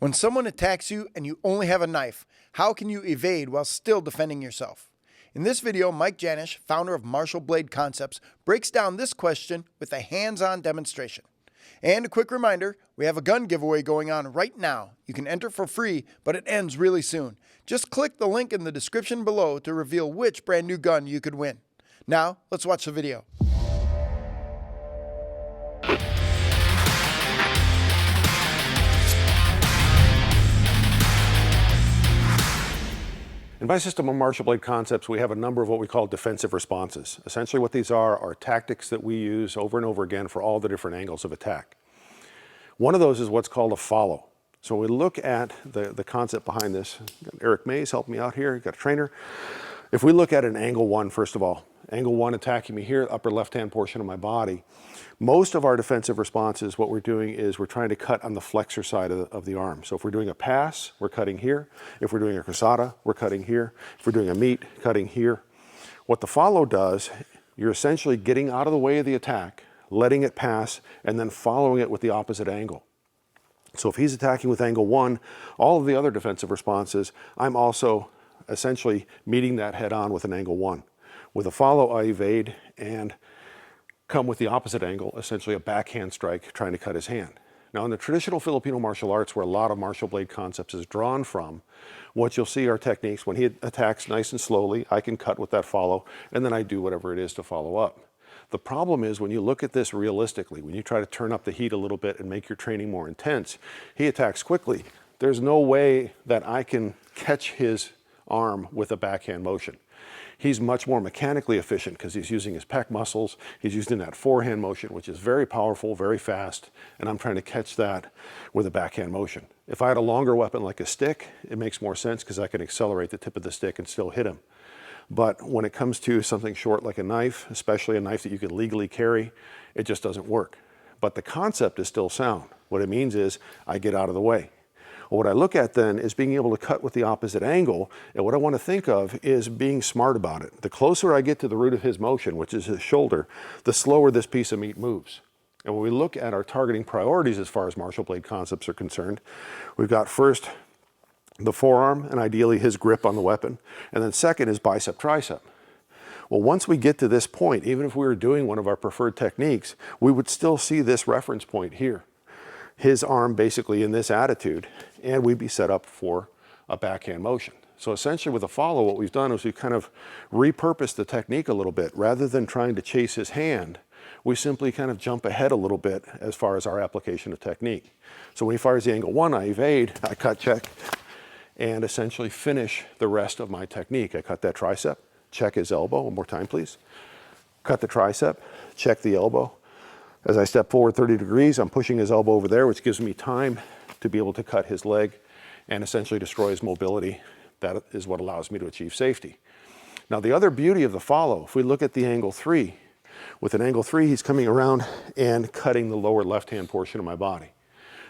When someone attacks you and you only have a knife, how can you evade while still defending yourself? In this video, Mike Janisch, founder of Martial Blade Concepts, breaks down this question with a hands-on demonstration. And a quick reminder, we have a gun giveaway going on right now. You can enter for free, but it ends really soon. Just click the link in the description below to reveal which brand new gun you could win. Now, let's watch the video. In my system of Martial Blade Concepts, we have a number of what we call defensive responses. Essentially what these are tactics that we use over and over again for all the different angles of attack. One of those is what's called a follow. So when we look at the concept behind this, Eric Mays helped me out here, got a trainer. If we look at an angle one, first of all, angle one attacking me here, upper left-hand portion of my body, most of our defensive responses, what we're doing is we're trying to cut on the flexor side of the arm. So if we're doing a pass, we're cutting here. If we're doing a cruzada, we're cutting here. If we're doing a meet, cutting here. What the follow does, you're essentially getting out of the way of the attack, letting it pass, and then following it with the opposite angle. So if he's attacking with angle one, all of the other defensive responses, I'm also essentially meeting that head on with an angle one. With a follow, I evade and come with the opposite angle, essentially a backhand strike, trying to cut his hand. Now in the traditional Filipino martial arts, where a lot of Martial Blade Concepts is drawn from, what you'll see are techniques. When he attacks nice and slowly, I can cut with that follow, and then I do whatever it is to follow up. The problem is when you look at this realistically, when you try to turn up the heat a little bit and make your training more intense, he attacks quickly. There's no way that I can catch his arm with a backhand motion. He's much more mechanically efficient because he's using his pec muscles. He's using that forehand motion, which is very powerful, very fast, and I'm trying to catch that with a backhand motion. If I had a longer weapon like a stick, it makes more sense because I can accelerate the tip of the stick and still hit him. But when it comes to something short like a knife, especially a knife that you can legally carry, it just doesn't work. But the concept is still sound. What it means is I get out of the way. What I look at then is being able to cut with the opposite angle, and what I want to think of is being smart about it. The closer I get to the root of his motion, which is his shoulder, the slower this piece of meat moves. And when we look at our targeting priorities as far as Martial Blade Concepts are concerned, we've got first the forearm and ideally his grip on the weapon, and then second is bicep tricep. Well, once we get to this point, even if we were doing one of our preferred techniques, we would still see this reference point here. His arm basically in this attitude, and we'd be set up for a backhand motion. So essentially with a follow, what we've done is we've kind of repurposed the technique a little bit. Rather than trying to chase his hand, we simply kind of jump ahead a little bit as far as our application of technique. So when he fires the angle one, I evade, I cut check, and essentially finish the rest of my technique. I cut that tricep, check his elbow, one more time please. Cut the tricep, check the elbow. As I step forward 30 degrees, I'm pushing his elbow over there, which gives me time to be able to cut his leg and essentially destroy his mobility. That is what allows me to achieve safety. Now, the other beauty of the follow, if we look at the angle three, with an angle three, he's coming around and cutting the lower left-hand portion of my body.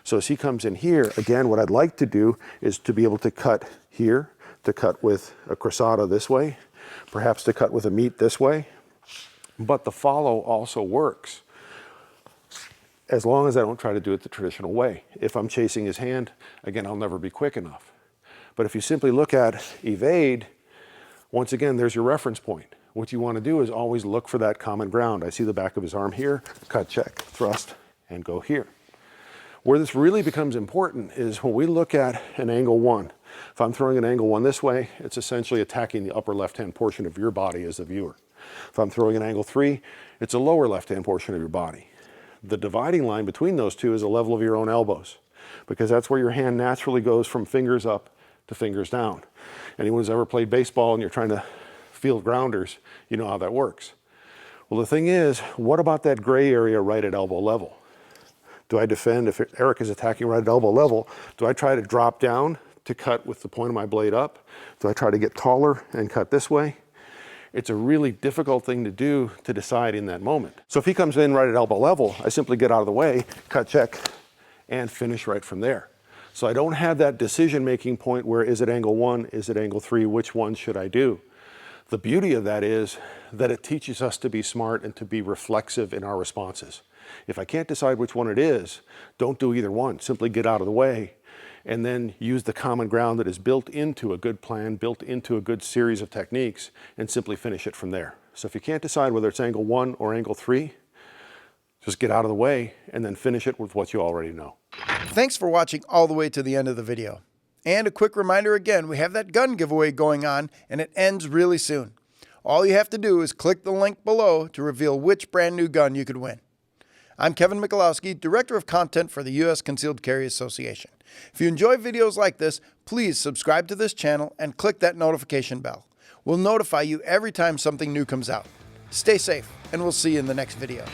So as he comes in here, again, what I'd like to do is to be able to cut here, to cut with a cruzada this way, perhaps to cut with a meat this way. But the follow also works, as long as I don't try to do it the traditional way. If I'm chasing his hand, again, I'll never be quick enough. But if you simply look at evade, once again, there's your reference point. What you want to do is always look for that common ground. I see the back of his arm here, cut, check, thrust, and go here. Where this really becomes important is when we look at an angle one. If I'm throwing an angle one this way, it's essentially attacking the upper left-hand portion of your body as the viewer. If I'm throwing an angle three, it's a lower left-hand portion of your body. The dividing line between those two is the level of your own elbows, because that's where your hand naturally goes from fingers up to fingers down. Anyone who's ever played baseball and you're trying to field grounders, you know how that works. Well, the thing is, what about that gray area right at elbow level? Do I defend, if Eric is attacking right at elbow level, do I try to drop down to cut with the point of my blade up? Do I try to get taller and cut this way? It's a really difficult thing to do to decide in that moment. So if he comes in right at elbow level, I simply get out of the way, cut check, and finish right from there. So I don't have that decision-making point where is it angle one, is it angle three, which one should I do? The beauty of that is that it teaches us to be smart and to be reflexive in our responses. If I can't decide which one it is, don't do either one. Simply get out of the way and then use the common ground that is built into a good plan, built into a good series of techniques, and simply finish it from there. So if you can't decide whether it's angle 1 or angle 3, just get out of the way and then finish it with what you already know. Thanks for watching all the way to the end of the video. And a quick reminder again, we have that gun giveaway going on and it ends really soon. All you have to do is click the link below to reveal which brand new gun you could win. I'm Kevin Michalowski, Director of Content for the U.S. Concealed Carry Association. If you enjoy videos like this, please subscribe to this channel and click that notification bell. We'll notify you every time something new comes out. Stay safe, and we'll see you in the next video.